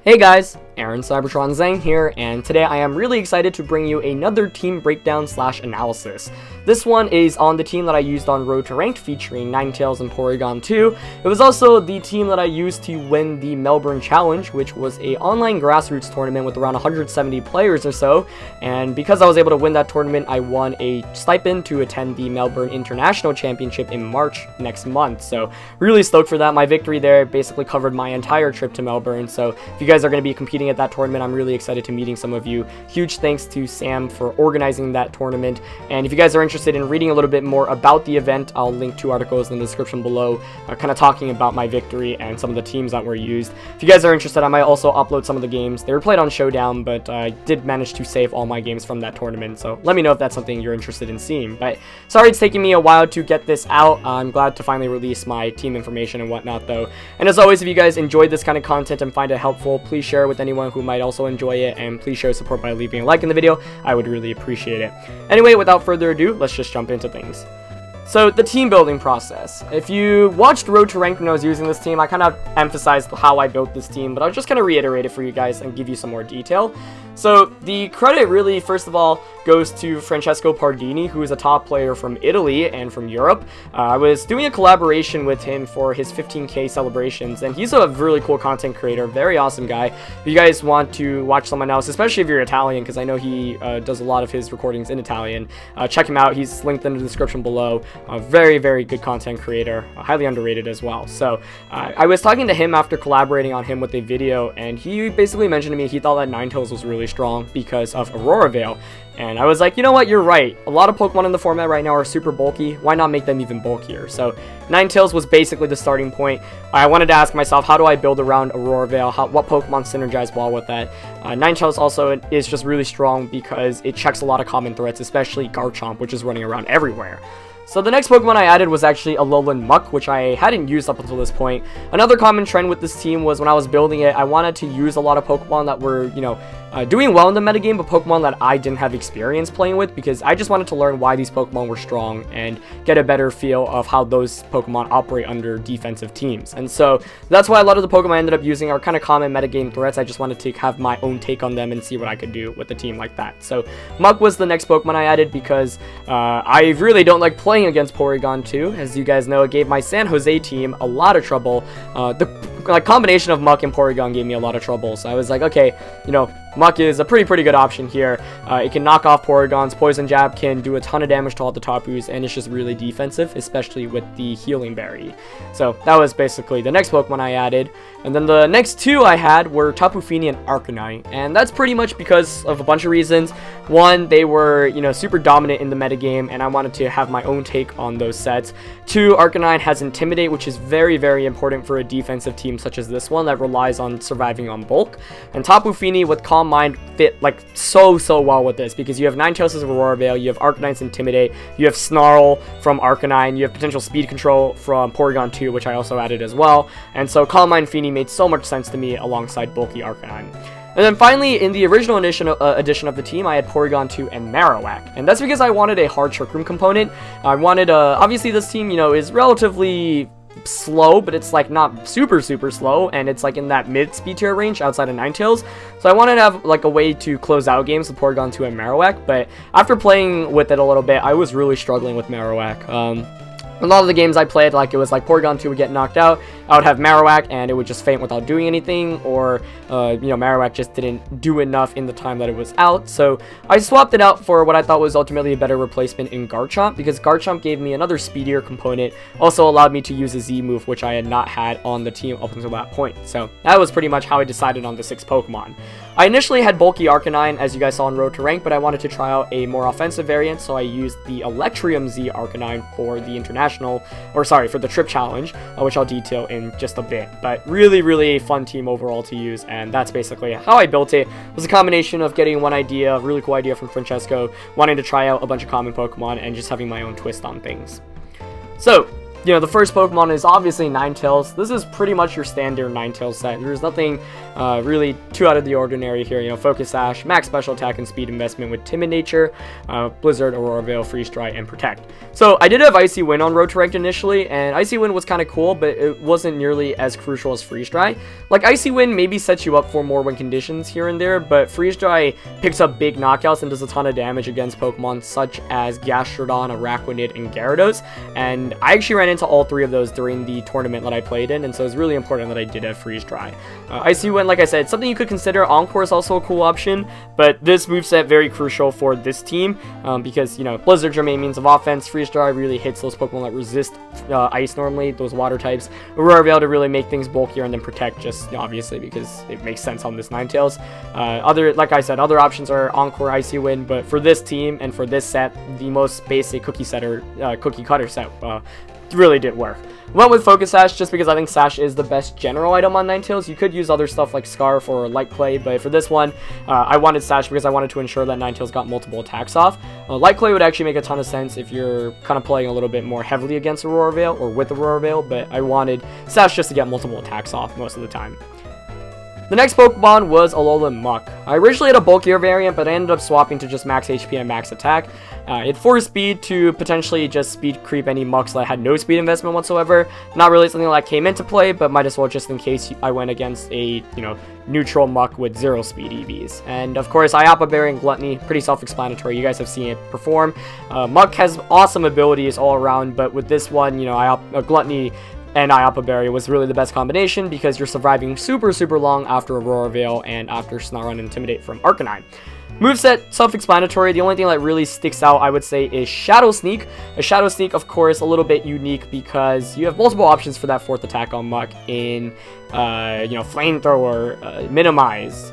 Hey guys, Cybertron Zheng here, and today I am really excited to bring you another team breakdown / analysis. This one is on the team that I used on Road to Ranked featuring Ninetales and Porygon 2. It was also the team that I used to win the Melbourne Challenge, which was a online grassroots tournament with around 170 players or so, and because I was able to win that tournament, I won a stipend to attend the Melbourne International Championship in March next month, so really stoked for that. My victory there basically covered my entire trip to Melbourne, so if you guys are going to be competing at that tournament, I'm really excited to meeting some of you. Huge thanks to Sam for organizing that tournament, and if you guys are interested in reading a little bit more about the event, I'll link 2 articles in the description below, kind of talking about my victory and some of the teams that were used. If you guys are interested, I might also upload some of the games. They were played on Showdown, but I did manage to save all my games from that tournament, so let me know if that's something you're interested in seeing. But sorry it's taking me a while to get this out. I'm glad to finally release my team information and whatnot though. And as always, if you guys enjoyed this kind of content and find it helpful, please share it with anyone who might also enjoy it, and please show support by leaving a like in the video. I would really appreciate it. Anyway, without further ado, let's just jump into things. So, the team building process. If you watched Road to Rank when I was using this team, I kind of emphasized how I built this team, but I'll just kind of reiterate it for you guys and give you some more detail. So, the credit really, first of all, goes to Francesco Pardini, who is a top player from Italy and from Europe. I was doing a collaboration with him for his 15K celebrations, and he's a really cool content creator, very awesome guy. If you guys want to watch someone else, especially if you're Italian, because I know he does a lot of his recordings in Italian, check him out. He's linked in the description below. Very, very good content creator, highly underrated as well. So, I was talking to him after collaborating on him with a video, and he basically mentioned to me he thought that Ninetales was really strong because of Aurora Veil. And I was like, you know what, you're right. A lot of Pokemon in the format right now are super bulky. Why not make them even bulkier? So Ninetales was basically the starting point. I wanted to ask myself, how do I build around Aurora Veil? What Pokemon synergize well with that? Ninetales also is just really strong because it checks a lot of common threats, especially Garchomp, which is running around everywhere. So the next Pokemon I added was actually Alolan Muk, which I hadn't used up until this point. Another common trend with this team was when I was building it, I wanted to use a lot of Pokemon that were, doing well in the metagame, but Pokemon that I didn't have experience playing with, because I just wanted to learn why these Pokemon were strong and get a better feel of how those Pokemon operate under defensive teams. And so that's why a lot of the Pokemon I ended up using are kind of common metagame threats. I just wanted to have my own take on them and see what I could do with a team like that. So Muk was the next Pokemon I added because I really don't like playing against Porygon 2. As you guys know, it gave my San Jose team a lot of trouble. The combination of Muk and Porygon gave me a lot of trouble. So I was like, okay, Muk is a pretty good option here. It can knock off Porygon's Poison Jab, can do a ton of damage to all the Tapus, and it's just really defensive, especially with the Healing Berry. So that was basically the next Pokemon I added. And then the next 2 I had were Tapu Fini and Arcanine, and that's pretty much because of a bunch of reasons. One, they were, super dominant in the metagame, and I wanted to have my own take on those sets. 2, Arcanine has Intimidate, which is very important for a defensive team such as this one that relies on surviving on bulk. And Tapu Fini with Calm Mind fit so well with this, because you have Ninetales' Aurora Veil, you have Arcanine's Intimidate, you have Snarl from Arcanine, you have potential speed control from Porygon 2, which I also added as well. And so Calm Mind Fini made so much sense to me alongside bulky Arcanine. And then finally, in the original edition of the team, I had Porygon 2 and Marowak. And that's because I wanted a hard Trick Room component. I wanted, obviously this team, is relatively slow, but it's not super slow, and it's in that mid speed tier range outside of Ninetales. So I wanted to have a way to close out games with Porygon 2 and Marowak, but after playing with it a little bit, I was really struggling with Marowak. A lot of the games I played, it was Porygon 2 would get knocked out, I would have Marowak and it would just faint without doing anything, or Marowak just didn't do enough in the time that it was out. So I swapped it out for what I thought was ultimately a better replacement in Garchomp, because Garchomp gave me another speedier component, also allowed me to use a Z move, which I had not had on the team up until that point. So that was pretty much how I decided on the 6 Pokemon. I initially had bulky Arcanine, as you guys saw in Road to Rank, but I wanted to try out a more offensive variant, so I used the Electrium Z Arcanine for the for the Trip Challenge, which I'll detail in just a bit. But really a fun team overall to use, and that's basically how I built it. It was a combination of getting one idea, a really cool idea from Francesco, wanting to try out a bunch of common Pokemon, and just having my own twist on things. So, you know, the first Pokemon is obviously Ninetales. This is pretty much your standard Ninetales set. There's nothing really too out of the ordinary here. You know, Focus Sash, max special attack and speed investment with Timid Nature, Blizzard, Aurora Veil, Freeze Dry, and Protect. So I did have Icy Wind on Road to Ranked initially, and Icy Wind was kind of cool, but it wasn't nearly as crucial as Freeze Dry. Like, Icy Wind maybe sets you up for more win conditions here and there, but Freeze Dry picks up big knockouts and does a ton of damage against Pokemon such as Gastrodon, Araquanid, and Gyarados, and I actually ran into all three of those during the tournament that I played in, and so it's really important that I did have Freeze Dry. Icy Wind, like I said, something you could consider. Encore is also a cool option, but this moveset very crucial for this team because, you know, Blizzard's your main means of offense. Freeze Dry really hits those Pokemon that resist ice normally, those water types. Aurora Veil to really make things bulkier, and then Protect just, you know, obviously because it makes sense on this Ninetales. Like I said, other options are Encore, Icy Wind, but for this team and for this set, the most basic cookie cutter set really did work. Went with Focus Sash just because I think Sash is the best general item on Ninetales. You could use other stuff like Scarf or Light Clay, but for this one, I wanted Sash because I wanted to ensure that Ninetales got multiple attacks off. Light Clay would actually make a ton of sense if you're kind of playing a little bit more heavily against Aurora Veil or with Aurora Veil, but I wanted Sash just to get multiple attacks off most of the time. The next Pokemon was Alolan Muk. I originally had a bulkier variant, but I ended up swapping to just max HP and max attack. It forced speed to potentially just speed creep any Muks that had no speed investment whatsoever. Not really something that came into play, but might as well just in case I went against a, you know, neutral Muk with 0 speed EVs. And of course, Iapa Berry and Gluttony, pretty self-explanatory. You guys have seen it perform. Muk has awesome abilities all around, but with this one, you know, Gluttony and Iapa Berry was really the best combination because you're surviving super long after Aurora Veil and after Snarl and Intimidate from Arcanine. Moveset, self-explanatory. The only thing that really sticks out, I would say, is Shadow Sneak. A Shadow Sneak, of course, a little bit unique because you have multiple options for that 4th attack on Muk in, you know, Flamethrower, Minimize,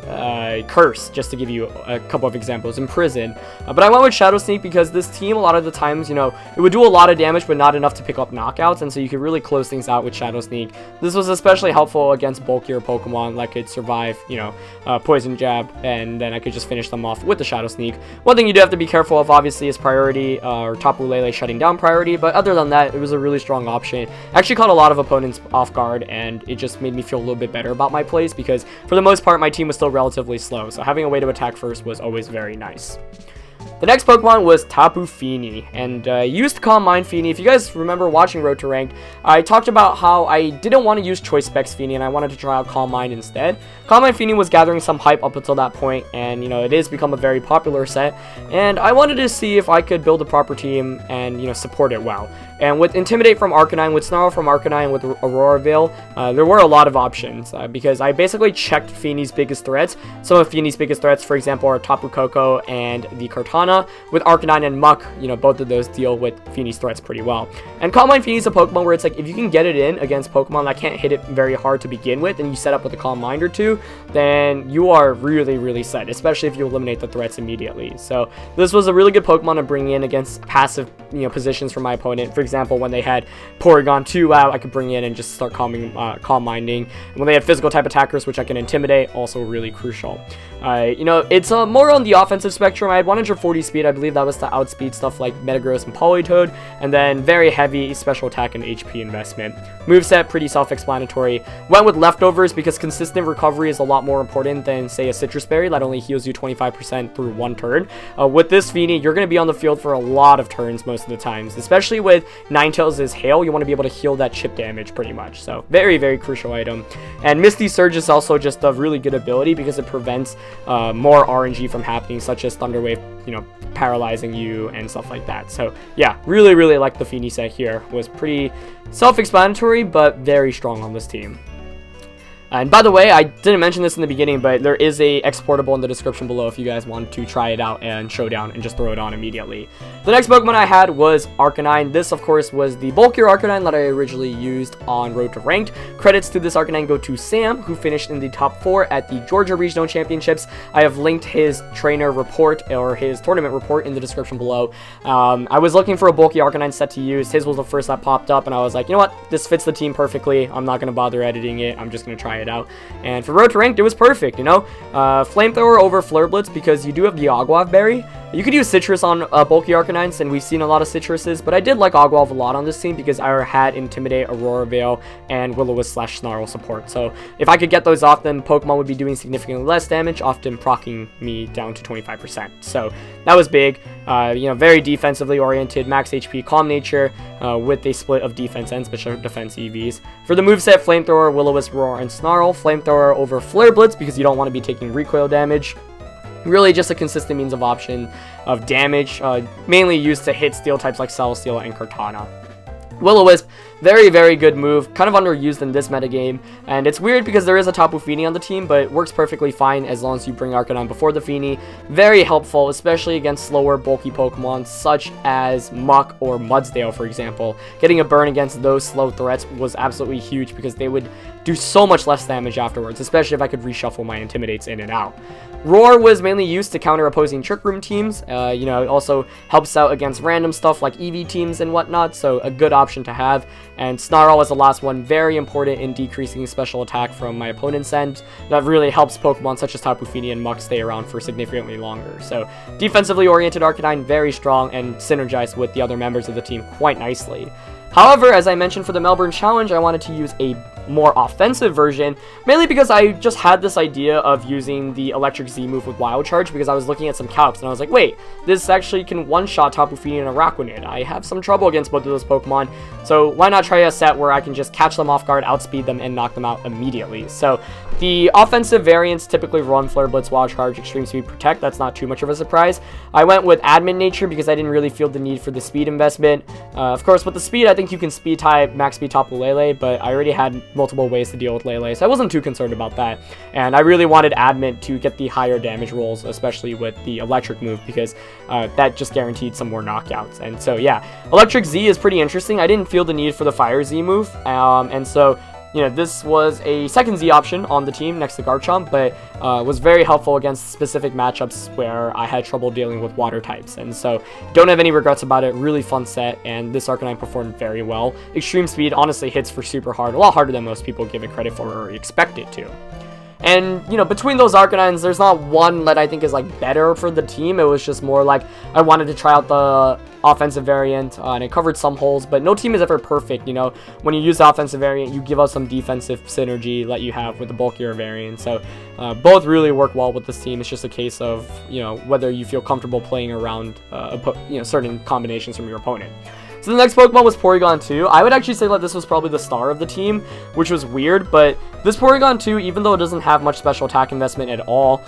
Curse, just to give you a couple of examples, Imprison. But I went with Shadow Sneak because this team, a lot of the times, you know, it would do a lot of damage, but not enough to pick up knockouts, and so you could really close things out with Shadow Sneak. This was especially helpful against bulkier Pokemon that could survive, you know, Poison Jab, and then I could just finish them off with the Shadow Sneak. One thing you do have to be careful of, obviously, is priority, or Tapu Lele shutting down priority, but other than that, it was a really strong option. Actually caught a lot of opponents off guard, and it just made me feel a little bit better about my plays because, for the most part, my team was still relatively slow, so having a way to attack first was always very nice. The next Pokemon was Tapu Fini, and used Calm Mind Fini. If you guys remember watching Road to Ranked, I talked about how I didn't want to use Choice Specs Fini and I wanted to try out Calm Mind instead. Calm Mind Fini was gathering some hype up until that point, and you know, it has become a very popular set, and I wanted to see if I could build a proper team and, you know, support it well. And with Intimidate from Arcanine, with Snarl from Arcanine, with Aurora Veil, there were a lot of options because I basically checked Fini's biggest threats. Some of Fini's biggest threats, for example, are Tapu Koko and the Kartana. With Arcanine and Muk, you know, both of those deal with Fini's threats pretty well. And Calm Mind Fini is a Pokemon where it's like, if you can get it in against Pokemon that can't hit it very hard to begin with, and you set up with a Calm Mind or two, then you are really set, especially if you eliminate the threats immediately. So this was a really good Pokemon to bring in against passive, you know, positions from my opponent. For example, when they had Porygon 2 out, I could bring in and just start Calm Minding. And when they had physical type attackers, which I can Intimidate, also really crucial. You know, it's more on the offensive spectrum. I had 140 speed. I believe that was to outspeed stuff like Metagross and Politoed, and then very heavy special attack and HP investment. Moveset, pretty self-explanatory. Went with Leftovers because consistent recovery is a lot more important than, say, a Citrus Berry that only heals you 25% through one turn. With this Fini, you're going to be on the field for a lot of turns most of the times, especially with Ninetales' Hail. You want to be able to heal that chip damage pretty much, so very crucial item. And Misty Surge is also just a really good ability because it prevents more RNG from happening, such as Thunder Wave, you know, paralyzing you and stuff like that. So yeah, really like the Fini set here. Was pretty self-explanatory, but very strong on this team. And by the way, I didn't mention this in the beginning, but there is a exportable in the description below if you guys want to try it out and showdown and just throw it on immediately. The next Pokemon I had was Arcanine. This, of course, was the bulkier Arcanine that I originally used on Road to Ranked. Credits to this Arcanine go to Sam, who finished in the top 4 at the Georgia Regional Championships. I have linked his trainer report or his tournament report in the description below. I was looking for a bulky Arcanine set to use. His was the first that popped up, and I was like, you know what? This fits the team perfectly. I'm not going to bother editing it. I'm just going to try it out. And for Road to Ranked, it was perfect, you know? Flamethrower over Flare Blitz because you do have the Aguav Berry. You could use Citrus on bulky Arcanines, and we've seen a lot of Citruses, but I did like Ogwalv a lot on this team because I had Intimidate, Aurora Veil, and Will-O-Wisp / Snarl support. So if I could get those off, then Pokemon would be doing significantly less damage, often proccing me down to 25%. So that was big. Very defensively oriented, max HP, Calm Nature, with a split of defense and special defense EVs. For the moveset, Flamethrower, Will-O-Wisp, Roar, and Snarl. Flamethrower over Flare Blitz because you don't want to be taking recoil damage. Really just a consistent means of option of damage, mainly used to hit steel types like Celesteela and Kartana. Will-O-Wisp, very, very good move, kind of underused in this metagame, and it's weird because there is a Tapu Fini on the team, but it works perfectly fine as long as you bring Arcanine before the Fini. Very helpful, especially against slower, bulky Pokemon such as Muk or Mudsdale, for example. Getting a burn against those slow threats was absolutely huge because they would do so much less damage afterwards, especially if I could reshuffle my Intimidates in and out. Roar was mainly used to counter opposing Trick Room teams. It also helps out against random stuff like EV teams and whatnot, so a good option to have. And Snarl was the last one, very important in decreasing special attack from my opponent's end. That really helps Pokemon such as Tapu Fini and Muk stay around for significantly longer. So defensively oriented Arcanine, very strong and synergized with the other members of the team quite nicely. However, as I mentioned for the Melbourne Challenge, I wanted to use a more offensive version, mainly because I just had this idea of using the Electric Z move with Wild Charge because I was looking at some calcs and I was like, wait, this actually can one-shot Tapu Fini and Araquanid. I have some trouble against both of those Pokemon, so why not try a set where I can just catch them off guard, outspeed them, and knock them out immediately. So the offensive variants typically run Flare Blitz, Wild Charge, Extreme Speed, Protect. That's not too much of a surprise. I went with Admin Nature because I didn't really feel the need for the speed investment. Of course, with the speed, I think you can speed type Max Speed Tapu Lele, but I already had multiple ways to deal with Lele, so I wasn't too concerned about that. And I really wanted Admin to get the higher damage rolls, especially with the Electric move, because that just guaranteed some more knockouts. And so yeah, Electric Z is pretty interesting. I didn't feel the need for the Fire Z move, and so this was a second Z option on the team next to Garchomp, but was very helpful against specific matchups where I had trouble dealing with water types. And so don't have any regrets about it. Really fun set, and this Arcanine performed very well. Extreme Speed honestly hits for super hard, a lot harder than most people give it credit for or expect it to. And, between those Arcanines, there's not one that I think is, better for the team. It was just more like I wanted to try out the offensive variant, and it covered some holes, but no team is ever perfect, When you use the offensive variant, you give us some defensive synergy that you have with the bulkier variant. So, both really work well with this team. It's just a case of, whether you feel comfortable playing around, certain combinations from your opponent. So the next Pokemon was Porygon 2. I would actually say that this was probably the star of the team, which was weird, but this Porygon 2, even though it doesn't have much special attack investment at all,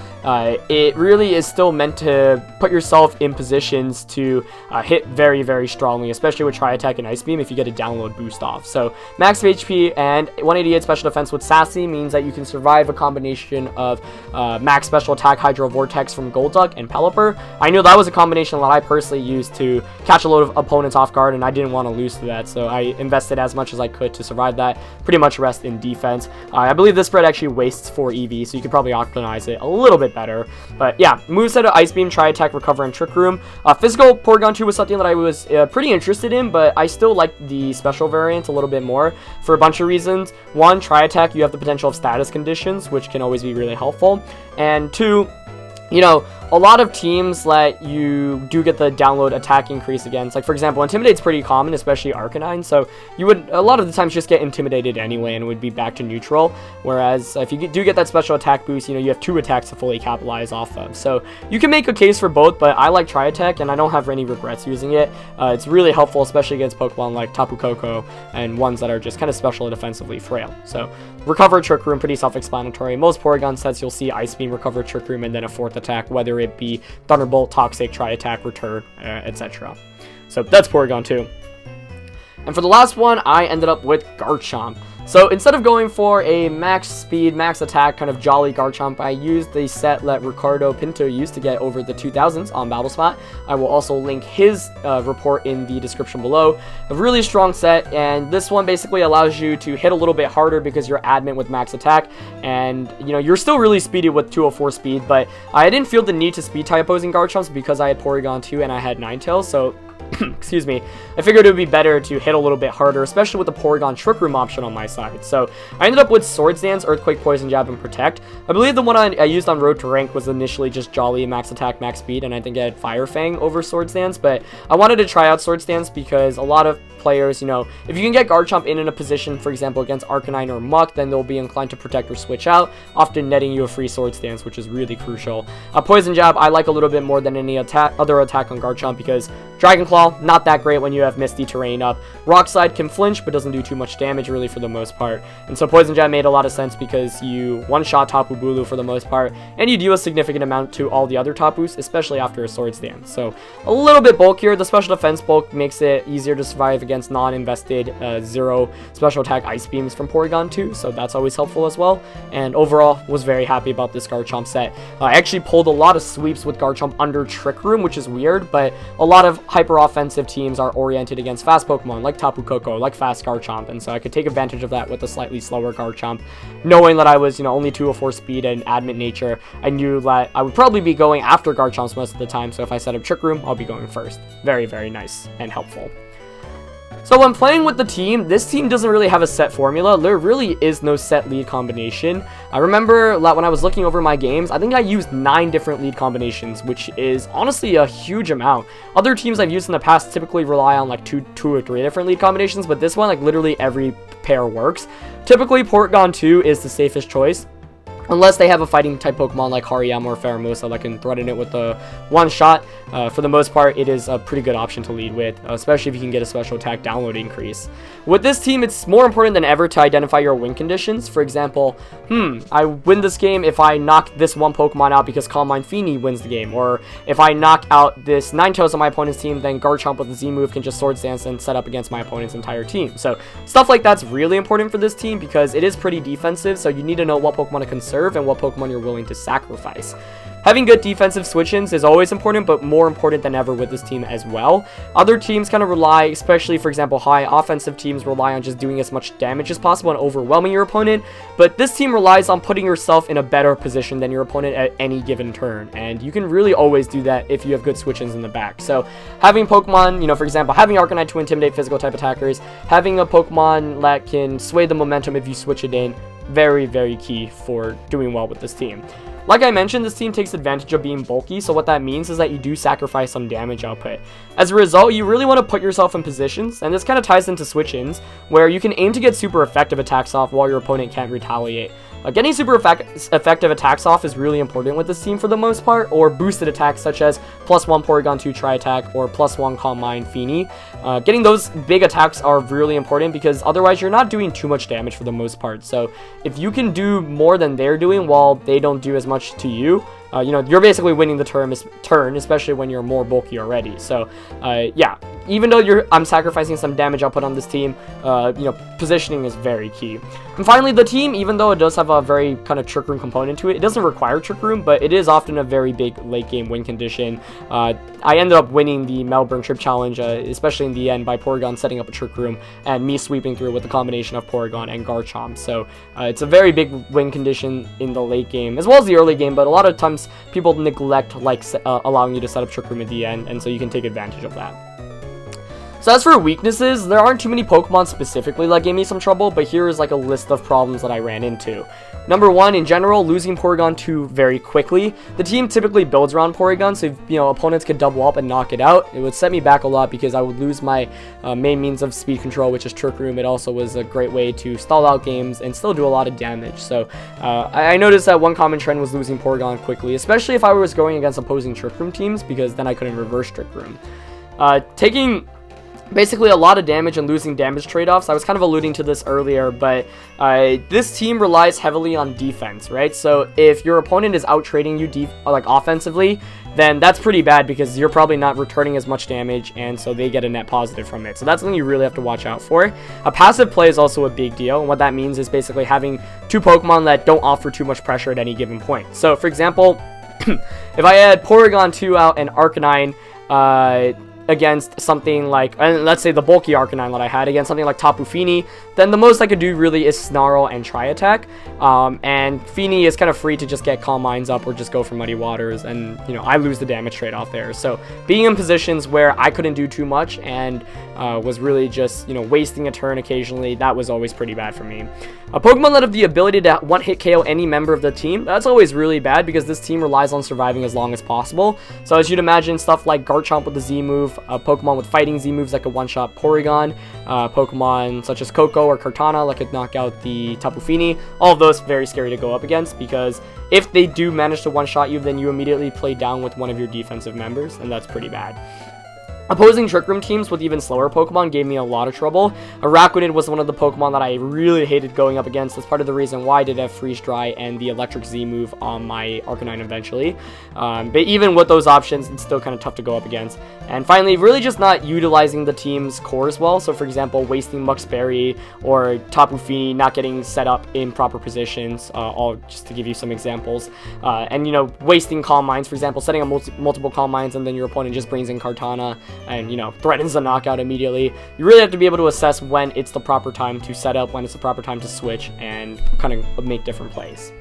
it really is still meant to put yourself in positions to hit very, very strongly, especially with Tri-Attack and Ice Beam if you get a download boost off. So max HP and 188 special defense with Sassy means that you can survive a combination of max special attack Hydro Vortex from Golduck and Pelipper. I knew that was a combination that I personally used to catch a load of opponents off guard, and I didn't want to lose to that, so I invested as much as I could to survive that. Pretty much rest in defense. I believe this spread actually wastes 4 EV, so you could probably optimize it a little bit better. But yeah, moveset of Ice Beam, Tri-Attack, Recover, and Trick Room. Physical Porygon 2 was something that I was pretty interested in, but I still liked the special variant a little bit more for a bunch of reasons. One, Tri-Attack, you have the potential of status conditions, which can always be really helpful. And two, a lot of teams let you do get the download attack increase against. Like, for example, Intimidate's pretty common, especially Arcanine, so you would, a lot of the times, just get Intimidated anyway and would be back to neutral, whereas if you do get that special attack boost, you have 2 attacks to fully capitalize off of. So you can make a case for both, but I like Tri-Attack, and I don't have any regrets using it. It's really helpful, especially against Pokemon like Tapu Koko and ones that are just kind of special and defensively frail. So Recover, Trick Room, pretty self-explanatory. Most Porygon sets, you'll see Ice Beam, Recover, Trick Room, and then a 4th attack, whether it be Thunderbolt, Toxic, Tri-Attack, Return, etc. So that's Porygon 2. And for the last one, I ended up with Garchomp. So instead of going for a max speed, max attack kind of jolly Garchomp, I used the set that Ricardo Pinto used to get over the 2000s on BattleSpot. I will also link his report in the description below. A really strong set, and this one basically allows you to hit a little bit harder because you're adamant with max attack, and you're still really speedy with 204 speed, but I didn't feel the need to speed type opposing Garchomps because I had Porygon 2 and I had Ninetales, so excuse me, I figured it would be better to hit a little bit harder, especially with the Porygon Trick Room option on my side. So I ended up with Swords Dance, Earthquake, Poison Jab, and Protect. I believe the one I used on Road to Rank was initially just Jolly, Max Attack, Max Speed, and I think I had Fire Fang over Swords Dance, but I wanted to try out Swords Dance because a lot of players, you know, if you can get Garchomp in a position, for example, against Arcanine or Muk, then they'll be inclined to protect or switch out, often netting you a free Swords Dance, which is really crucial. Poison Jab, I like a little bit more than any other attack on Garchomp because Dragon Claw, not that great when you have Misty Terrain up. Rock Slide can flinch, but doesn't do too much damage, really, for the most part. And so Poison Jab made a lot of sense because you one-shot Tapu Bulu for the most part, and you do a significant amount to all the other Tapus, especially after a Swords Dance. So a little bit bulkier. The special defense bulk makes it easier to survive against non-invested zero special attack Ice Beams from Porygon 2, so that's always helpful as well. And overall, was very happy about this Garchomp set. I actually pulled a lot of sweeps with Garchomp under Trick Room, which is weird, but a lot of hyper-offensive teams are oriented against fast Pokemon, like Tapu Koko, like fast Garchomp, and so I could take advantage of that with a slightly slower Garchomp. Knowing that I was, you know, only 204 speed and adamant nature, I knew that I would probably be going after Garchomps most of the time, so if I set up Trick Room, I'll be going first. Very, very nice and helpful. So when playing with the team, this team doesn't really have a set formula. There really is no set lead combination. I remember when I was looking over my games, I think I used 9 different lead combinations, which is honestly a huge amount. Other teams I've used in the past typically rely on like two or three different lead combinations, but this one, like literally every pair works. Typically, Porygon 2 is the safest choice, unless they have a fighting type Pokemon like Hariyama or Pheromosa that can threaten it with a one-shot. For the most part, it is a pretty good option to lead with, especially if you can get a special attack download increase. With this team, it's more important than ever to identify your win conditions. For example, I win this game if I knock this one Pokemon out because Tapu Fini wins the game, or if I knock out this Ninetales on my opponent's team, then Garchomp with the Z move can just Swords Dance and set up against my opponent's entire team. So stuff like that's really important for this team because it is pretty defensive, so you need to know what Pokemon to conserve and what Pokemon you're willing to sacrifice. Having good defensive switch-ins is always important, but more important than ever with this team as well. Other teams kind of rely, especially for example high offensive teams, rely on just doing as much damage as possible and overwhelming your opponent, but this team relies on putting yourself in a better position than your opponent at any given turn, and you can really always do that if you have good switch-ins in the back. So having Pokemon, you know, for example, having Arcanine to intimidate physical type attackers, having a Pokemon that can sway the momentum if you switch it in, very, very key for doing well with this team. Like I mentioned, this team takes advantage of being bulky, so what that means is that you do sacrifice some damage output. As a result, you really want to put yourself in positions, and this kind of ties into switch-ins, where you can aim to get super effective attacks off while your opponent can't retaliate. Getting super effective attacks off is really important with this team for the most part, or boosted attacks such as +1 Porygon 2 Tri-Attack or +1 Calm Mind Fini. Getting those big attacks are really important because otherwise you're not doing too much damage for the most part. So if you can do more than they're doing while they don't do as much to you, you know, you're basically winning the turn, especially when you're more bulky already. So, yeah, even though I'm sacrificing some damage output on this team, you know, positioning is very key. And finally, the team, even though it does have a very kind of Trick Room component to it, it doesn't require Trick Room, but it is often a very big late game win condition. I ended up winning the Melbourne Trip Challenge, especially in the end, by Porygon setting up a Trick Room and me sweeping through with a combination of Porygon and Garchomp. So, it's a very big win condition in the late game, as well as the early game, but a lot of times people neglect allowing you to set up Trick Room at the end, and so you can take advantage of that. So as for weaknesses, there aren't too many Pokemon specifically that gave me some trouble, but here is like a list of problems that I ran into. Number 1, in general, losing Porygon 2 very quickly. The team typically builds around Porygon, so if, you know, opponents could double up and knock it out, it would set me back a lot because I would lose my main means of speed control, which is Trick Room. It also was a great way to stall out games and still do a lot of damage. So I noticed that one common trend was losing Porygon quickly, especially if I was going against opposing Trick Room teams, because then I couldn't reverse Trick Room. Taking basically a lot of damage and losing damage trade-offs. I was kind of alluding to this earlier, but this team relies heavily on defense, right? So if your opponent is out-trading you offensively, then that's pretty bad because you're probably not returning as much damage, and so they get a net positive from it. So that's something you really have to watch out for. A passive play is also a big deal, and what that means is basically having 2 Pokemon that don't offer too much pressure at any given point. So for example, if I had Porygon 2 out and Arcanine, against something like, and let's say the bulky Arcanine that I had, against something like Tapu Fini, then the most I could do really is Snarl and Try Attack. And Fini is kind of free to just get Calm Minds up or just go for Muddy Waters, and, you know, I lose the damage trade-off there. So being in positions where I couldn't do too much and was really just, you know, wasting a turn occasionally, that was always pretty bad for me. A Pokemon that have the ability to one-hit KO any member of the team, that's always really bad because this team relies on surviving as long as possible. So as you'd imagine, stuff like Garchomp with the Z move, a Pokemon with fighting Z moves that could one-shot Porygon, Pokemon such as Koko or Kartana that could knock out the Tapu Fini, all of those very scary to go up against, because if they do manage to one-shot you, then you immediately play down with one of your defensive members, and that's pretty bad. Opposing Trick Room teams with even slower Pokemon gave me a lot of trouble. Araquanid was one of the Pokemon that I really hated going up against. That's part of the reason why I did have Freeze Dry and the Electric Z move on my Arcanine eventually. But even with those options, it's still kind of tough to go up against. And finally, really just not utilizing the team's core as well. So for example, wasting Muk's Berry or Tapu Fini not getting set up in proper positions, all just to give you some examples. And, you know, wasting Calm Minds, for example, setting up multiple Calm Minds and then your opponent just brings in Kartana and, you know, threatens a knockout immediately. You really have to be able to assess when it's the proper time to set up, when it's the proper time to switch, and kind of make different plays.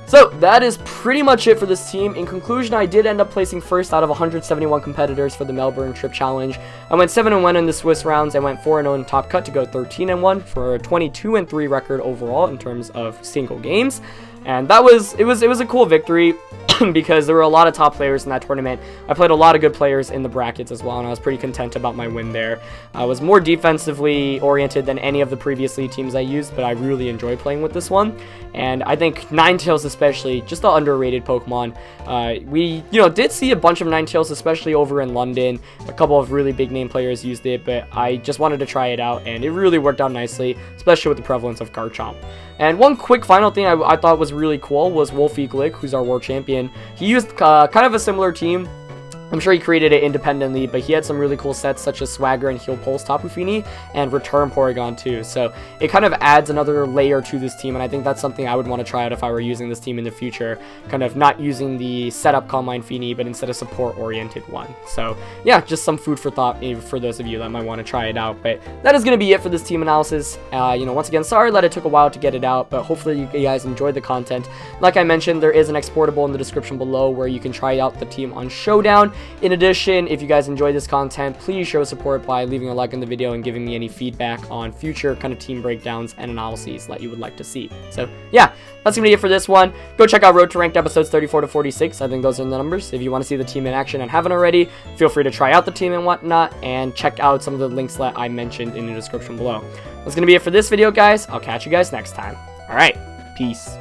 So that is pretty much it for this team. In conclusion, I did end up placing first out of 171 competitors for the Melbourne Trip Challenge. I went 7-1 in the Swiss rounds. I went 4-0 in Top Cut to go 13-1 for a 22-3 record overall in terms of single games. And it was a cool victory because there were a lot of top players in that tournament. I played a lot of good players in the brackets as well, and I was pretty content about my win there. I was more defensively oriented than any of the previous league teams I used, but I really enjoyed playing with this one. And I think Ninetales especially, just an underrated Pokemon. We, you know, did see a bunch of Ninetales, especially over in London. A couple of really big name players used it, but I just wanted to try it out, and it really worked out nicely, especially with the prevalence of Garchomp. And one quick final thing I thought was really cool was Wolfie Glick, who's our world champion. He used kind of a similar team. I'm sure he created it independently, but he had some really cool sets such as Swagger and Heal Pulse Tapu Fini and Return Porygon too. So it kind of adds another layer to this team, and I think that's something I would want to try out if I were using this team in the future. Kind of not using the setup Calm Mind Fini, but instead a support-oriented one. So yeah, just some food for thought for those of you that might want to try it out. But that is going to be it for this team analysis. You know, once again, sorry that it took a while to get it out, but hopefully you guys enjoyed the content. Like I mentioned, there is an exportable in the description below where you can try out the team on Showdown. In addition, if you guys enjoyed this content, please show support by leaving a like on the video and giving me any feedback on future kind of team breakdowns and analyses that you would like to see. So yeah, that's gonna be it for this one. Go check out Road to Ranked episodes 34 to 46. I think those are the numbers. If you want to see the team in action and haven't already, feel free to try out the team and whatnot, and check out some of the links that I mentioned in the description below. That's gonna be it for this video, guys. I'll catch you guys next time. All right, peace.